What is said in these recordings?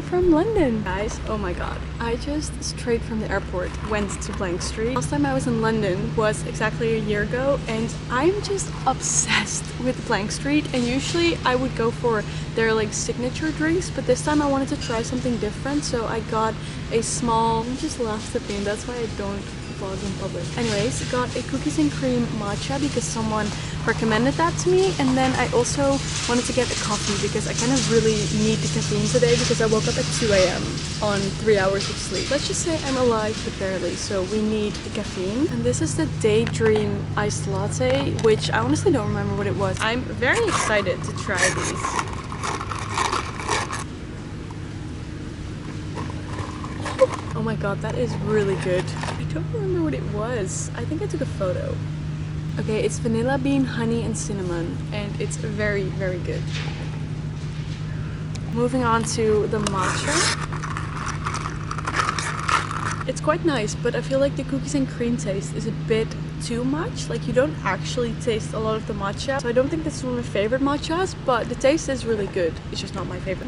from London. Guys, oh my god. I just straight from the airport went to Blank Street. Last time I was in London was exactly a year ago and I'm just obsessed with Blank Street, and usually I would go for their like signature drinks, but this time I wanted to try something different, so I got a small... You just laughed at me and that's why I don't vlog in public. Anyways, got a cookies and cream matcha because someone recommended that to me, and then I also wanted to get a coffee because I kind of really need the caffeine today because I woke up at 2 AM on 3 hours of sleep. Let's just say I'm alive but barely, so we need the caffeine. And this is the Daydream iced latte, which I honestly don't remember what it was. I'm very excited to try these. Oh my god, that is really good. I don't remember what it was. I think I took a photo. Okay, it's vanilla bean, honey and cinnamon, and it's very, very good. Moving on to the matcha. It's quite nice, but I feel like the cookies and cream taste is a bit too much. Like, you don't actually taste a lot of the matcha. So I don't think this is one of my favorite matchas, but the taste is really good. It's just not my favorite.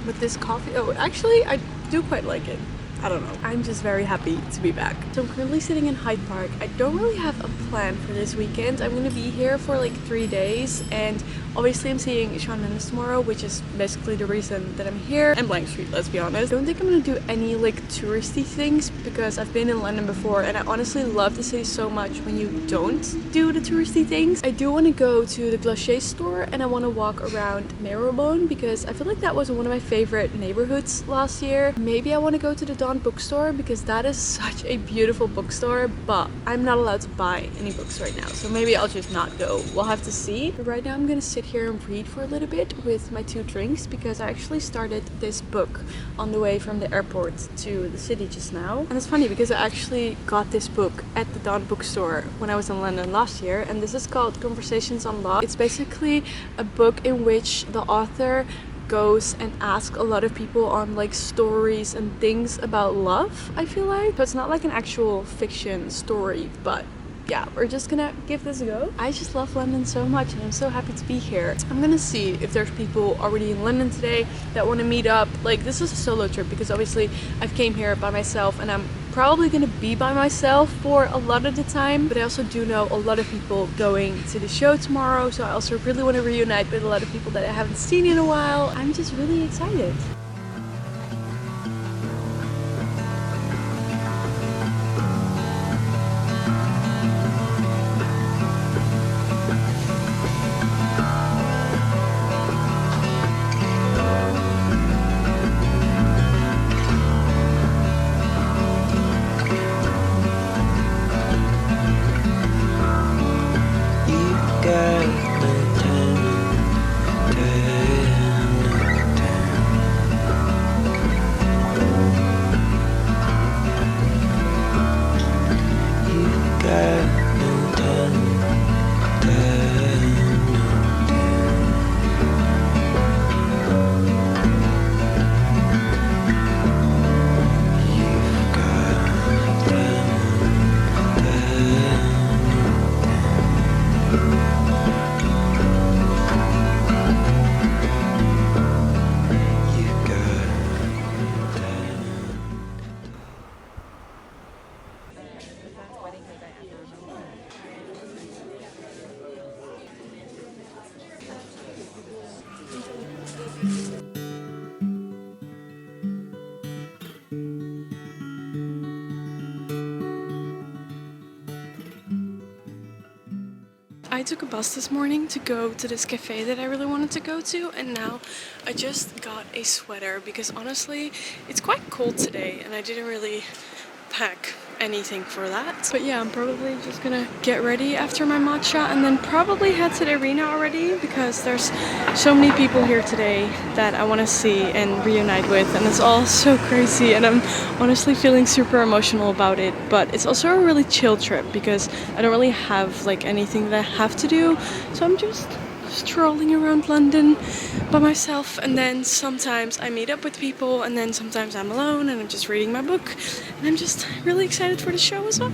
With this coffee, oh, actually, I do quite like it. I don't know. I'm just very happy to be back. So I'm currently sitting in Hyde Park. I don't really have a plan for this weekend. I'm gonna be here for like 3 days, and obviously I'm seeing Shawn tomorrow, which is basically the reason that I'm here. And Blank Street, let's be honest. I don't think I'm gonna do any like touristy things because I've been in London before and I honestly love the city so much when you don't do the touristy things. I do want to go to the Glacier store and I want to walk around Marylebone because I feel like that was one of my favorite neighborhoods last year. Maybe I want to go to the Dawn bookstore because that is such a beautiful bookstore, but I'm not allowed to buy any books right now, so maybe I'll just not go. We'll have to see. But right now I'm gonna sit here and read for a little bit with my 2 drinks because I actually started this book on the way from the airport to the city just now. And it's funny because I actually got this book at the Dawn bookstore when I was in London last year, and this is called Conversations Unlocked. It's basically a book in which the author goes and asks a lot of people on like stories and things about love, I feel like. So it's not like an actual fiction story, but yeah, we're just gonna give this a go. I just love London so much and I'm so happy to be here. I'm gonna see if there's people already in London today that want to meet up. Like, this is a solo trip because obviously I've came here by myself and I'm probably gonna be by myself for a lot of the time, but I also do know a lot of people going to the show tomorrow, so I also really want to reunite with a lot of people that I haven't seen in a while. I'm just really excited. I took a bus this morning to go to this cafe that I really wanted to go to, and now I just got a sweater because honestly it's quite cold today and I didn't really pack anything for that. But yeah, I'm probably just gonna get ready after my matcha and then probably head to the arena already because there's so many people here today that I want to see and reunite with, and it's all so crazy and I'm honestly feeling super emotional about it. But it's also a really chill trip because I don't really have like anything that I have to do, so I'm just strolling around London by myself, and then sometimes I meet up with people and then sometimes I'm alone and I'm just reading my book, and I'm just really excited for the show as well.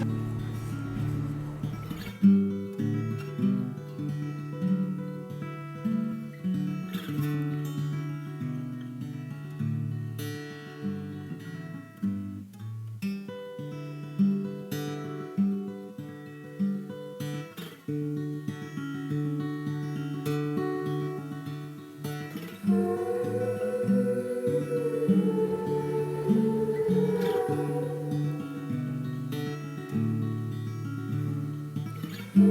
Good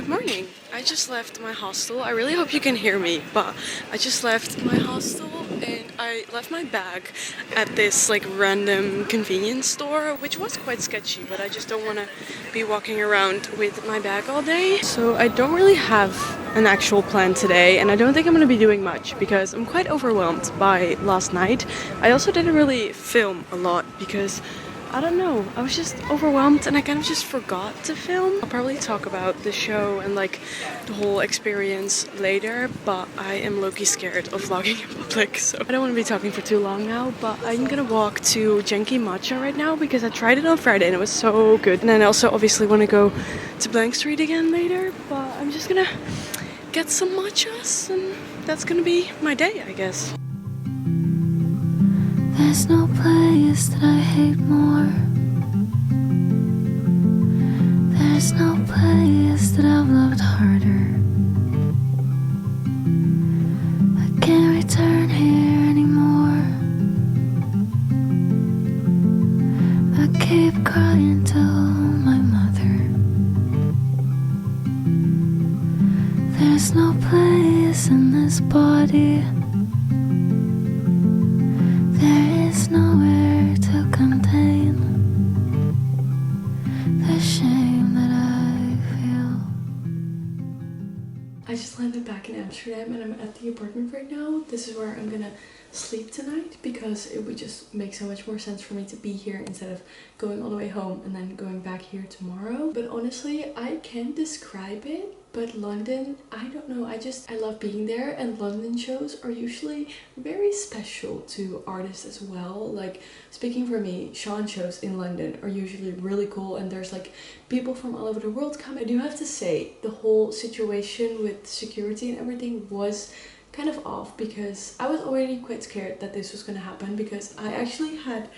morning. I just left my hostel. I really hope you can hear me, but I just left my hostel and I left my bag at this like random convenience store, which was quite sketchy, but I just don't want to be walking around with my bag all day. So I don't really have an actual plan today, and I don't think I'm going to be doing much because I'm quite overwhelmed by last night. I also didn't really film a lot because I don't know, I was just overwhelmed and I kind of just forgot to film. I'll probably talk about the show and like the whole experience later, but I am low-key scared of vlogging in public, so I don't want to be talking for too long now. But I'm gonna walk to Genki Matcha right now because I tried it on Friday and it was so good. And then I also obviously want to go to Blank Street again later, but I'm just gonna get some matchas and that's gonna be my day, I guess. There's no place that I hate more. There's no place that I've loved harder. I can't return here anymore. I keep crying to my mother. There's no place in this body. There is nowhere to contain the shame that I feel. I just landed back in Amsterdam and I'm at the apartment right now. This is where I'm gonna sleep tonight because it would just make so much more sense for me to be here instead of going all the way home and then going back here tomorrow. But honestly, I can't describe it. But London, I don't know, I love being there, and London shows are usually very special to artists as well. Like, speaking for me, Shawn shows in London are usually really cool and there's like people from all over the world come. I do have to say, the whole situation with security and everything was kind of off because I was already quite scared that this was going to happen because I actually had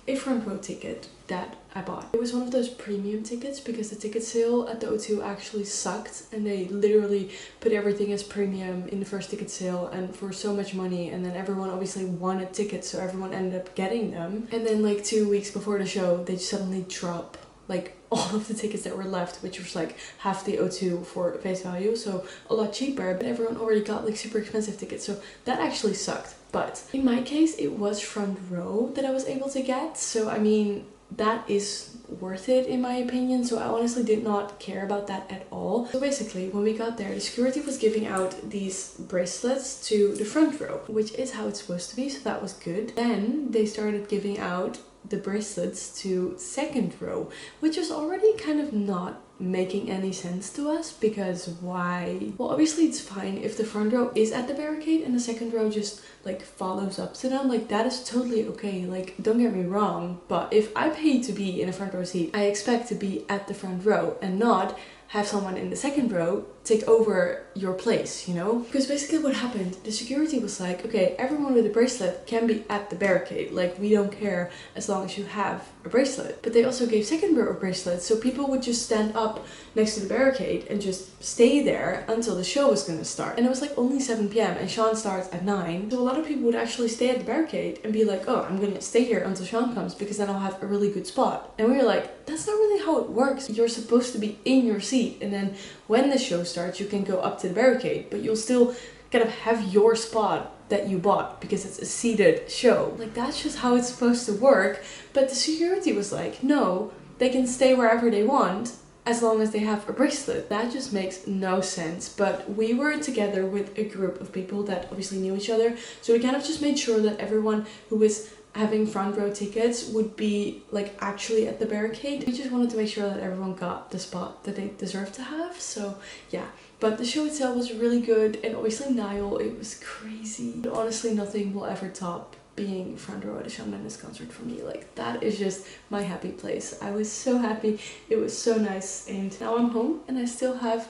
a front row ticket that I bought. It was one of those premium tickets because the ticket sale at the O2 actually sucked and they literally put everything as premium in the first ticket sale and for so much money, and then everyone obviously wanted tickets so everyone ended up getting them, and then like 2 weeks before the show they suddenly drop like all of the tickets that were left, which was like half the O2 for face value, so a lot cheaper, but everyone already got like super expensive tickets, so that actually sucked. But in my case it was front row that I was able to get, so I mean that is worth it in my opinion, so I honestly did not care about that at all. So basically when we got there, the security was giving out these bracelets to the front row, which is how it's supposed to be, so that was good. Then they started giving out the bracelets to second row, which was already kind of not making any sense to us because why? Well, obviously it's fine if the front row is at the barricade and the second row just like follows up to them, like that is totally okay, like don't get me wrong, but if I pay to be in a front row seat, I expect to be at the front row and not have someone in the second row take over your place, you know? Because basically what happened, the security was like, okay, everyone with a bracelet can be at the barricade, like we don't care as long as you have a bracelet. But they also gave second row bracelets, so people would just stand up next to the barricade and just stay there until the show was gonna start. And it was like only 7 p.m. and Shawn starts at 9, so a lot of people would actually stay at the barricade and be like, oh, I'm gonna stay here until Shawn comes because then I'll have a really good spot. And we were like, that's not really how it works. You're supposed to be in your seat seat, and then when the show starts you can go up to the barricade, but you'll still kind of have your spot that you bought because it's a seated show. Like, that's just how it's supposed to work. But the security was like, no, they can stay wherever they want as long as they have a bracelet. That just makes no sense. But we were together with a group of people that obviously knew each other, so we kind of just made sure that everyone who was having front row tickets would be like actually at the barricade. We just wanted to make sure that everyone got the spot that they deserve to have. So yeah, but the show itself was really good, and obviously Niall, it was crazy. But honestly, nothing will ever top being front row at a Shawn Mendes concert for me. Like, that is just my happy place. I was so happy, it was so nice, and now I'm home and I still have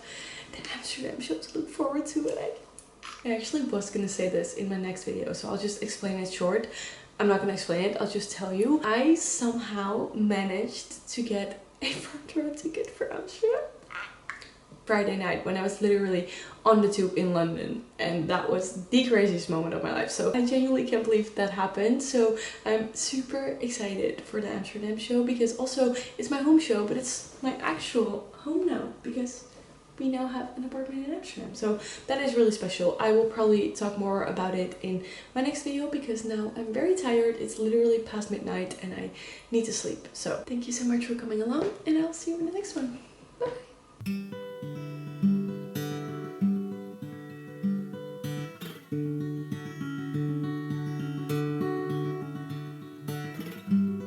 the Amsterdam show to look forward to. And I actually was gonna say this in my next video, so I'll just explain it short. I'm not gonna explain it, I'll just tell you. I somehow managed to get a front row ticket for Amsterdam Friday night when I was literally on the tube in London, and that was the craziest moment of my life. So I genuinely can't believe that happened. So I'm super excited for the Amsterdam show, because also it's my home show, but it's my actual home now because we now have an apartment in Amsterdam. So that is really special. I will probably talk more about it in my next video because now I'm very tired. It's literally past midnight and I need to sleep. So thank you so much for coming along, and I'll see you in the next one. Bye.